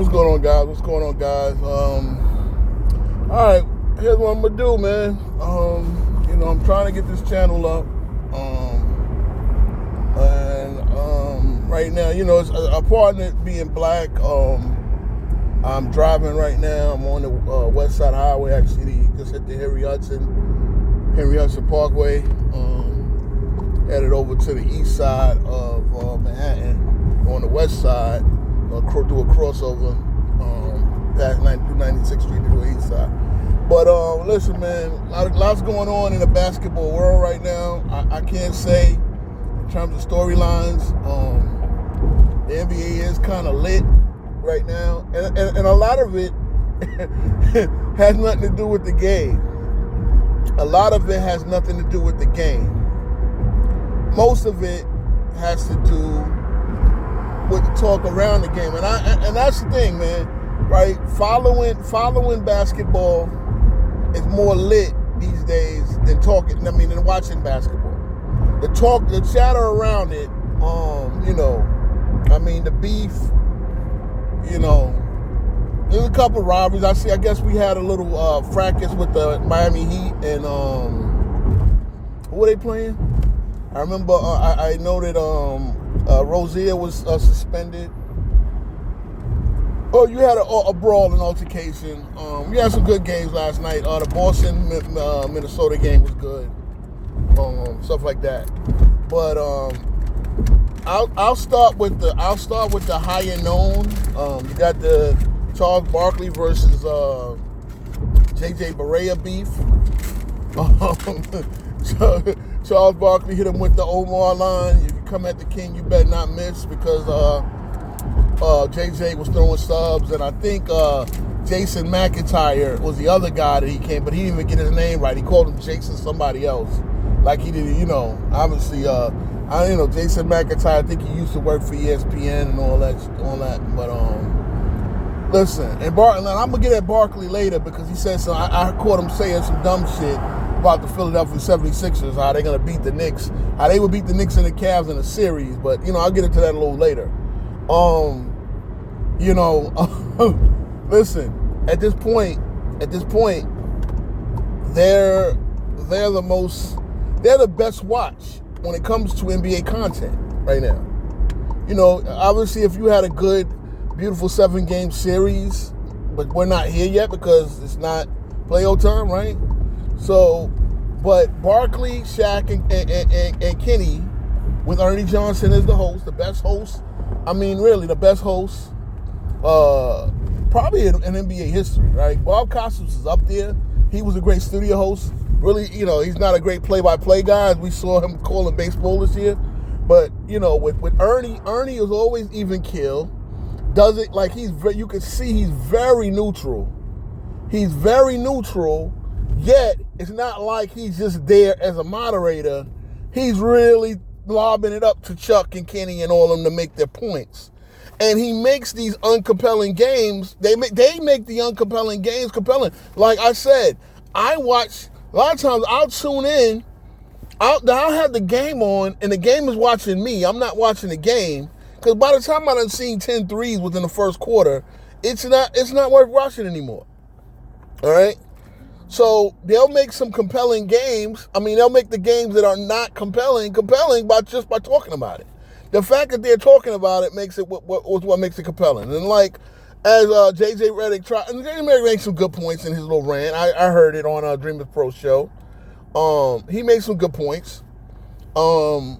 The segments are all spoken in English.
What's going on, guys? All right, here's what I'm gonna do, man. I'm trying to get this channel up. Right now, it's a part of it being black. I'm driving right now. I'm on the West Side Highway. Actually, just hit the Henry Hudson Parkway. Headed over to the east side of Manhattan on the west side. Do a crossover past 96th Street to the east side. But listen, man, lots going on in the basketball world right now. I can't say in terms of storylines. The NBA is kind of lit right now, and a lot of it has nothing to do with the game. A lot of it has nothing to do with the game. Most of it has to do with the talk around the game, and that's the thing, man. Right? Following basketball is more lit these days than watching basketball. The chatter around it, the beef, there's a couple rivalries. I guess we had a little fracas with the Miami Heat and who were they playing? I remember I know that Rozier was suspended. Oh, you had a brawl and altercation. We had some good games last night. The Boston Minnesota game was good. Stuff like that. But I'll start with the higher known. You got the Charles Barkley versus JJ Barea beef. Charles Barkley hit him with the Omar line. If you come at the king, you better not miss, because JJ was throwing subs, and I think Jason McIntyre was the other guy that he came, but he didn't even get his name right. He called him Jason somebody else, like he did, obviously. Jason McIntyre, I think he used to work for ESPN and all that. But listen, and I'm gonna get at Barkley later, because he said some. I caught him saying some dumb shit about the Philadelphia 76ers, how they're gonna beat the Knicks, how they would beat the Knicks and the Cavs in a series. But I'll get into that a little later. Listen, at this point, they're the best watch when it comes to NBA content right now. Obviously, if you had a good, beautiful 7-game series, but we're not here yet because it's not playoff time, right? So, but Barkley, Shaq, and Kenny, with Ernie Johnson as the host, the best host. Really, the best host, probably in NBA history, right? Bob Costas is up there. He was a great studio host. Really, he's not a great play-by-play guy, as we saw him calling baseball this year. But, with Ernie is always even keel. Does it like you can see he's very neutral. He's very neutral, yet it's not like he's just there as a moderator. He's really lobbing it up to Chuck and Kenny and all of them to make their points. And he makes these uncompelling games, they make the uncompelling games compelling. Like I said, I watch, a lot of times I'll tune in, I'll have the game on, and the game is watching me. I'm not watching the game, because by the time I done seen 10 threes within the first quarter, it's not worth watching anymore. All right? So they'll make some compelling games. They'll make the games that are not compelling by talking about it. The fact that they're talking about it makes it what makes it compelling. And like, as JJ Redick tried, and JJ Redick made some good points in his little rant. I heard it on Dreamers Pro show. He made some good points. The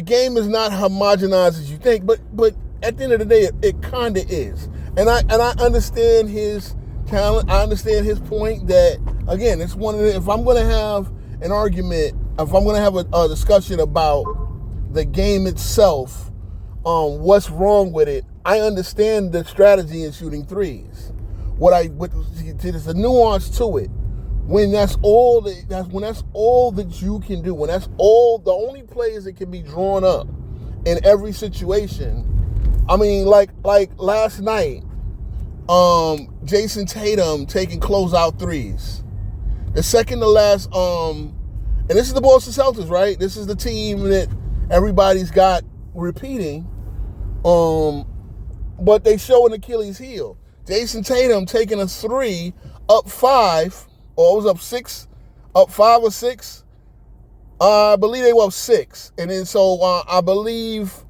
game is not homogenized as you think, but at the end of the day, it kind of is. And I understand his talent. I understand his point that, again, it's one of the, if I'm going to have an argument, if I'm going to have a discussion about the game itself, what's wrong with it, I understand the strategy in shooting threes. There's a nuance to it. When that's all that you can do, when that's all the only plays that can be drawn up in every situation. Like last night, Jason Tatum taking closeout threes. The second to last, and this is the Boston Celtics, right? This is the team that everybody's got repeating. But they show an Achilles heel. Jason Tatum taking a 3, up 5, or it was up 6, up 5 or 6. I believe they were up 6, and then so I believe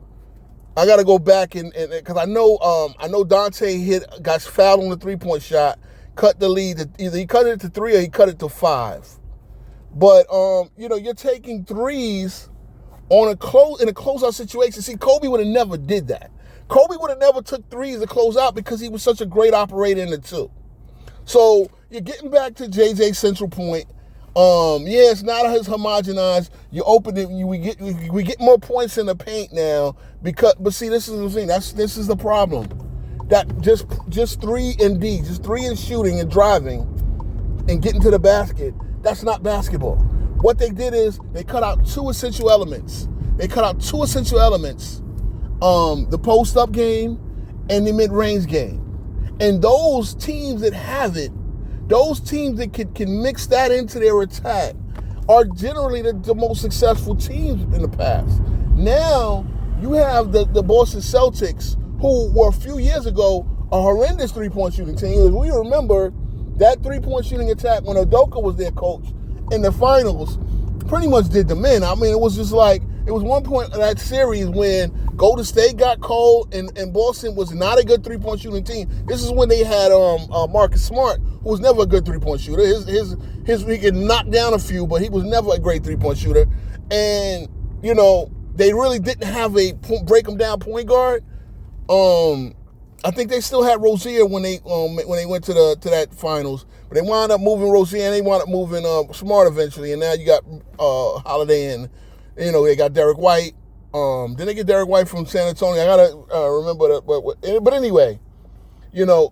I got to go back and because I know Dante got fouled on the 3-point shot, cut the lead. Either he cut it to 3 or he cut it to 5. But you're taking threes in a closeout situation. See, Kobe would have never did that. Kobe would have never took threes to close out because he was such a great operator in the 2. So you're getting back to JJ's central point. It's not as homogenized. You open it, we get more points in the paint now but see, this is the thing. This is the problem. That just 3 and D, just 3 and shooting and driving and getting to the basket. That's not basketball. What they did is they cut out 2 essential elements. The post-up game and the mid-range game. And those teams that have it, those teams that can mix that into their attack are generally the most successful teams in the past. Now, you have the Boston Celtics, who were a few years ago a horrendous three-point shooting team. We remember that three-point shooting attack when Udoka was their coach in the finals pretty much did them in. I mean, it was just like, it was one point in that series when Golden State got cold and Boston was not a good three-point shooting team. This is when they had Marcus Smart, who was never a good three-point shooter. He could knock down a few, but he was never a great three-point shooter. And, they really didn't have a break them down point guard. I think they still had Rozier when they went to that finals, but they wound up moving Rozier and they wound up moving Smart eventually, and now you got Holiday and they got Derek White. Then they get Derek White from San Antonio. I gotta remember that, but anyway,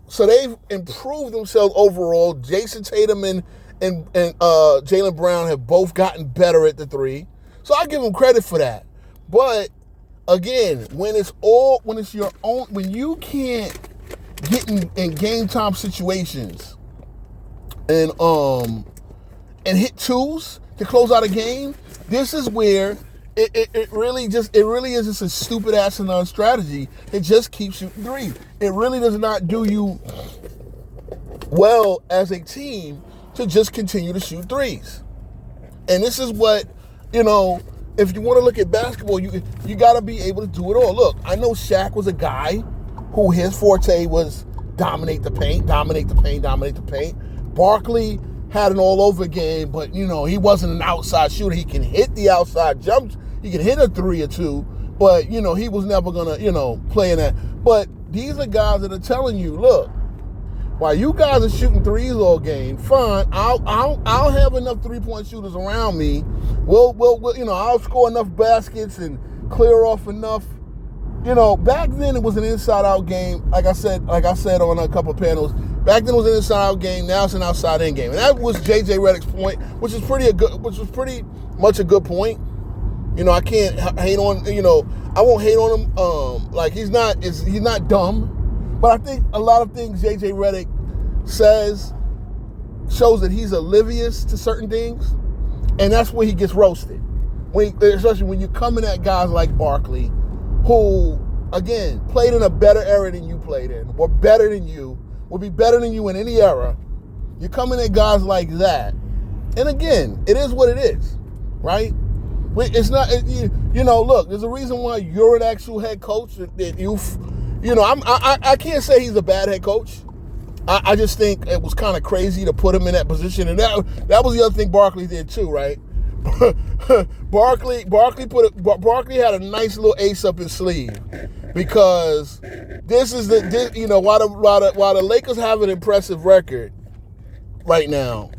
so they've improved themselves overall. Jason Tatum and Jaylen Brown have both gotten better at the 3, so I give them credit for that. But again, when you can't get in game time situations and hit 2s to close out a game, this is where it really is just a stupid asinine strategy. It just keeps shooting 3s. It really does not do you well as a team to just continue to shoot 3s. And this is what, if you want to look at basketball, you got to be able to do it all. Look, I know Shaq was a guy who his forte was dominate the paint. Barkley had an all-over game, but, he wasn't an outside shooter. He can hit the outside jumps. He can hit a 3 or 2, but, he was never going to, play in that. But these are guys that are telling you, look, while you guys are shooting 3s all game, fine, I'll have enough 3-point shooters around me. We'll I'll score enough baskets and clear off enough. Back then it was an inside-out game. Like I said on a couple of panels, back then it was an inside-out game. Now it's an outside-in game, and that was JJ Redick's point, which was pretty much a good point. I can't hate on. I won't hate on him. Like he's not dumb. But I think a lot of things JJ Redick says shows that he's oblivious to certain things, and that's where he gets roasted. Especially when you're coming at guys like Barkley, who, again, played in a better era than you played in, or better than you, would be better than you in any era. You're coming at guys like that. And again, it is what it is, right? It's not, look, there's a reason why you're an actual head coach that I can't say he's a bad head coach. I just think it was kind of crazy to put him in that position, and that was the other thing Barkley did too, right? Barkley had a nice little ace up his sleeve, because this is while the Lakers have an impressive record right now,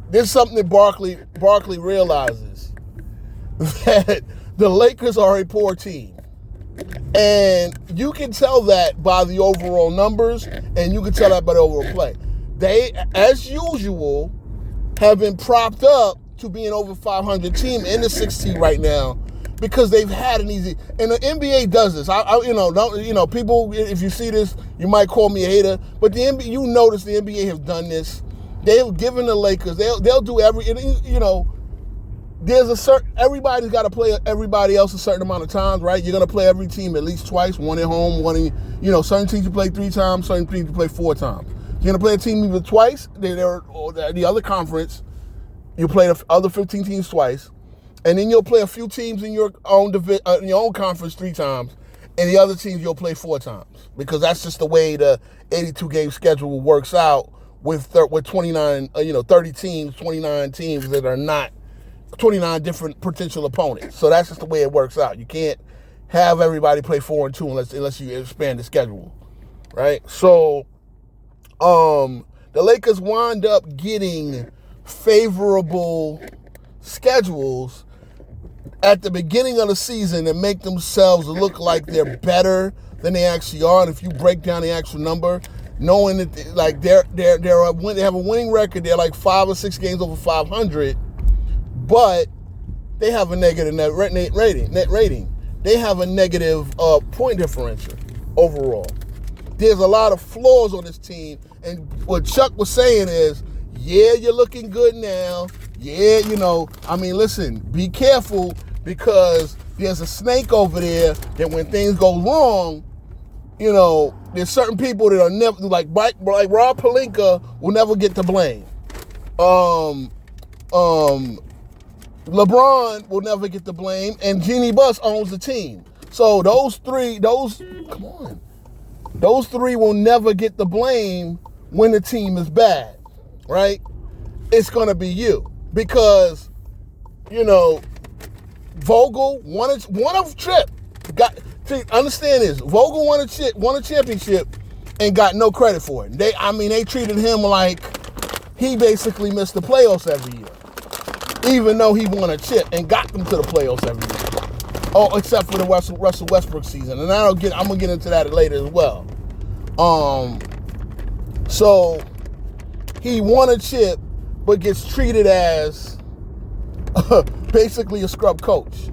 there's something that Barkley realizes, that the Lakers are a poor team. And you can tell that by the overall numbers, and you can tell that by the overall play. They, as usual, have been propped up to be an over 500 team in the 16 right now, because they've had an easy. And the NBA does this. People, if you see this, you might call me a hater, but the NBA, notice the NBA have done this. They've given the Lakers. They'll do everybody's got to play everybody else a certain amount of times, right? You're going to play every team at least twice, one at home, certain teams you play 3 times, certain teams you play 4 times. You're going to play a team either twice, or the other conference, you play the other 15 teams twice, and then you'll play a few teams in your own conference 3 times, and the other teams you'll play 4 times, because that's just the way the 82-game schedule works out with 29, 30 teams, 29 teams that are not 29 different potential opponents. So that's just the way it works out. You can't have everybody play 4 and 2 unless you expand the schedule, right? So the Lakers wind up getting favorable schedules at the beginning of the season and make themselves look like they're better than they actually are. And if you break down the actual number, knowing that they have a winning record, they're like 5 or 6 games over 500, but they have a negative net rating. They have a negative point differential overall. There's a lot of flaws on this team, and what Chuck was saying is, yeah, you're looking good now. Yeah, listen, be careful, because there's a snake over there that when things go wrong, there's certain people that are never, like Rob Pelinka will never get the blame. LeBron will never get the blame, and Jeannie Buss owns the team. So those three will never get the blame when the team is bad, right? It's going to be you, because, Vogel won a chip. Understand this, Vogel won a championship and got no credit for it. They treated him like he basically missed the playoffs every year, even though he won a chip and got them to the playoffs every year. Oh, except for the Russell Westbrook season, and I'm gonna get into that later as well. So he won a chip, but gets treated as basically a scrub coach.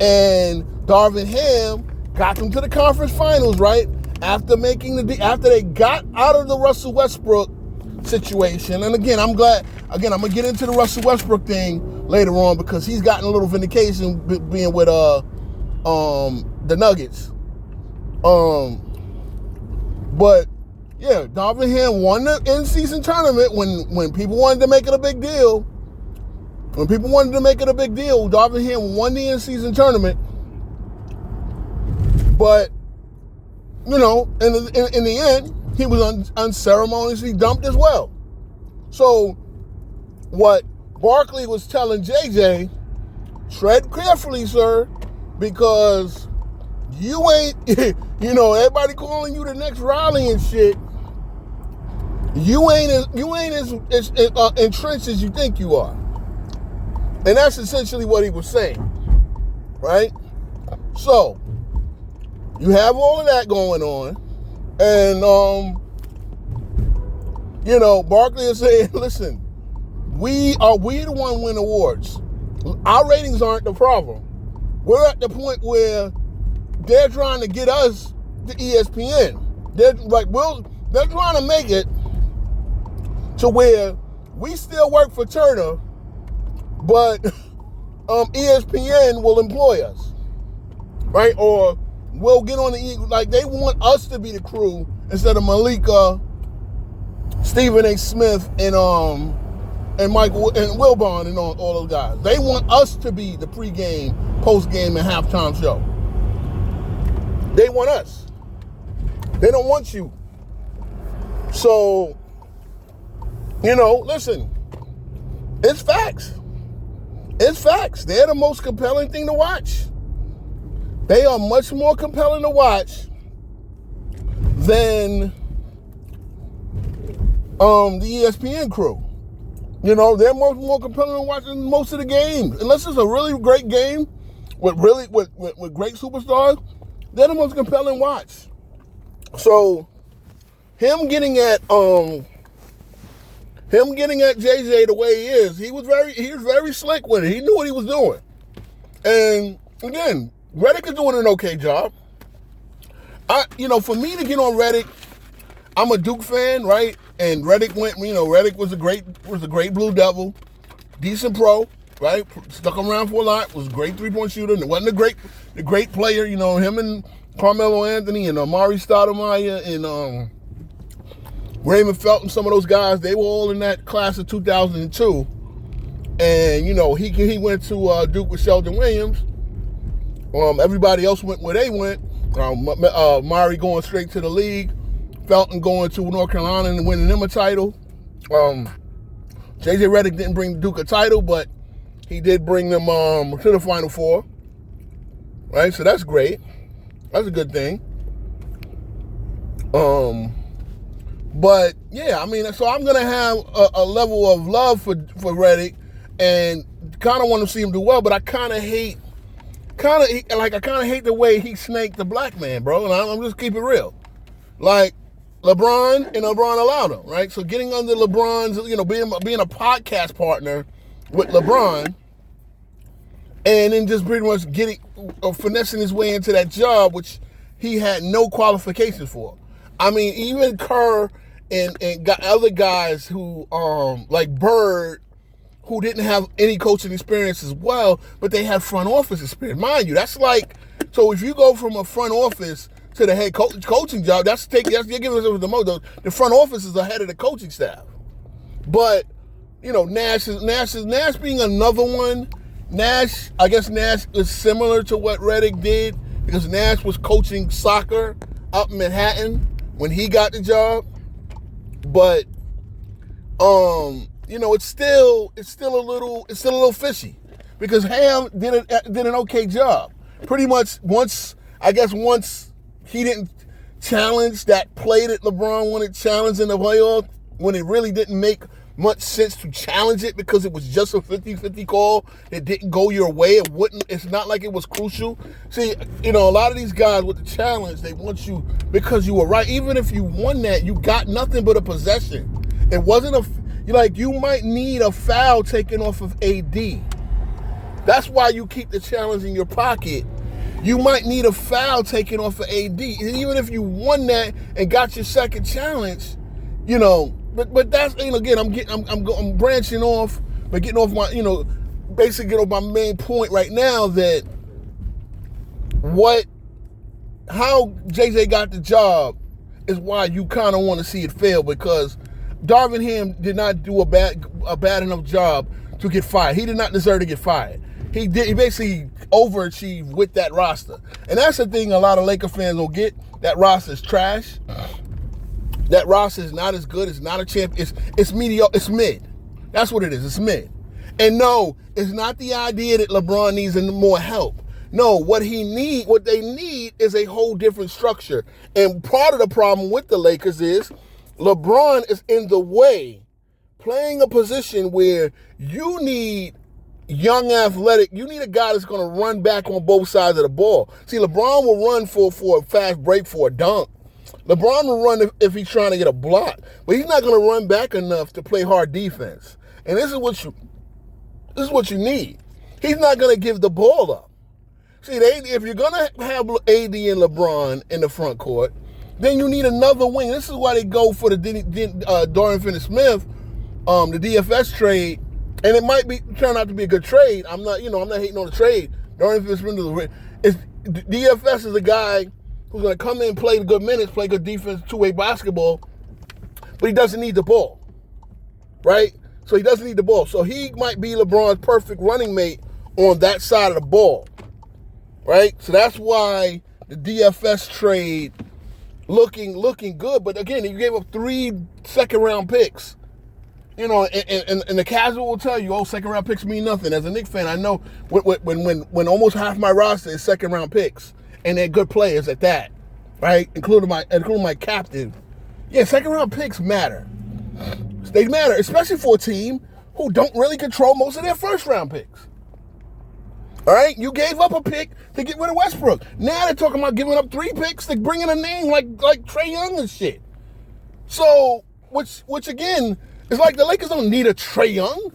And Darvin Ham got them to the conference finals, right? After they got out of the Russell Westbrook situation. And again, I'm gonna get into the Russell Westbrook thing later on, because he's gotten a little vindication being with the Nuggets. But yeah, Darvin Ham won the in-season tournament when people wanted to make it a big deal. Darvin Ham won the in-season tournament. But, in the end, he was unceremoniously dumped as well. So what Barkley was telling JJ, tread carefully, sir, because you ain't, everybody calling you the next Riley and shit. You ain't as entrenched as you think you are. And that's essentially what he was saying, right? So you have all of that going on, and Barkley is saying, listen, we the one win awards. Our ratings aren't the problem. We're at the point where they're trying to get us to ESPN. They're trying to make it to where we still work for Turner, but ESPN will employ us, right? Or we'll get on they want us to be the crew instead of Malika, Stephen A. Smith, and Michael and Wilbon and all those guys. They want us to be the pregame, postgame, and halftime show. They want us. They don't want you. So, listen, it's facts. It's facts. They're the most compelling thing to watch. They are much more compelling to watch than the ESPN crew. They're much more compelling to watch than most of the games. Unless it's a really great game with great superstars, they're the most compelling watch. So him getting at JJ the way he is, he was very slick with it. He knew what he was doing. And again, Rhetoric is doing an okay job. For me to get on Rhetoric, I'm a Duke fan, right? And Rhetoric Rhetoric was a great Blue Devil, decent pro. right? Stuck around for a lot. Was a great 3-point shooter. And wasn't the great player. You know, him and Carmelo Anthony and Amari Stoudemire and Raymond Felton, some of those guys, they were all in that class of 2002. And, you know, he went to Duke with Sheldon Williams. Everybody else went where they went. Mari going straight to the league. Felton going to North Carolina and winning them a title. J.J. Redick didn't bring Duke a title, but he did bring them to the Final Four. Right? So that's great. That's a good thing. But, yeah, I mean, so I'm going to have a level of love for Redick and kind of want to see him do well, but I kind of hate the way he snaked the black man, bro, and I'm just keep it real. Like, LeBron allowed him, right? So getting under LeBron's, you know, being a podcast partner with LeBron and then just pretty much finessing his way into that job, which he had no qualifications for. I mean, even Kerr and got other guys who, like Bird, who didn't have any coaching experience as well, but they had front office experience. Mind you, that's like, so if you go from a front office to the head coaching job, you're giving us the most. The front office is ahead of the coaching staff. But, you know, Nash being another one. I guess Nash is similar to what Redick did because Nash was coaching soccer up in Manhattan when he got the job. But, you know, it's still a little fishy because Ham did an okay job. Pretty much once he didn't challenge that play that LeBron wanted challenged in the playoff, when it really didn't make much sense to challenge it because it was just a 50-50 call that didn't go your way. It's not like it was crucial. See, you know, a lot of these guys with the challenge, they want you because you were right. Even if you won that, you got nothing but a possession. It wasn't you might need a foul taken off of AD. That's why you keep the challenge in your pocket. You might need a foul taken off of AD. And even if you won that and got your second challenge, you know, but that's, you know, again, I'm branching off, but getting off my, you know, basically getting off my main point right now that how JJ got the job is why you kind of want to see it fail, because Darvin Ham did not do a bad enough job to get fired. He did not deserve to get fired. He basically overachieved with that roster. And that's the thing a lot of Laker fans don't get. That roster is trash. That roster is not as good. It's not a champ. It's mediocre. It's mid. That's what it is. It's mid. And no, it's not the idea that LeBron needs more help. No, what they need is a whole different structure. And part of the problem with the Lakers is LeBron is in the way, playing a position where you need young athletic, you need a guy that's going to run back on both sides of the ball. See, LeBron will run for a fast break, for a dunk. LeBron will run if he's trying to get a block, but he's not going to run back enough to play hard defense. And this is what you need. He's not going to give the ball up. See, if you're going to have AD and LeBron in the front court, then you need another wing. This is why they go for the Dorian Finney-Smith, the DFS trade, and it might turn out to be a good trade. I'm not hating on the trade. Dorian Finney-Smith DFS is a guy who's going to come in, play the good minutes, play good defense, two-way basketball, but he doesn't need the ball, right? So he doesn't need the ball. So he might be LeBron's perfect running mate on that side of the ball, right? So that's why the DFS trade looking good. But again, you gave up 3 second-round picks. You know, and the casual will tell you, second-round picks mean nothing. As a Knicks fan, I know when almost half my roster is second-round picks, and they're good players at that, right? Including my captain. Yeah, second-round picks matter. They matter, especially for a team who don't really control most of their first-round picks. All right? You gave up a pick to get rid of Westbrook. Now they're talking about giving up 3 picks to bring in a name like Trae Young and shit. So, which again, it's like the Lakers don't need a Trae Young.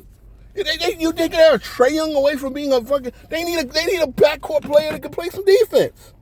You think they're a Trae Young away from being a fucking... They need a backcourt player that can play some defense.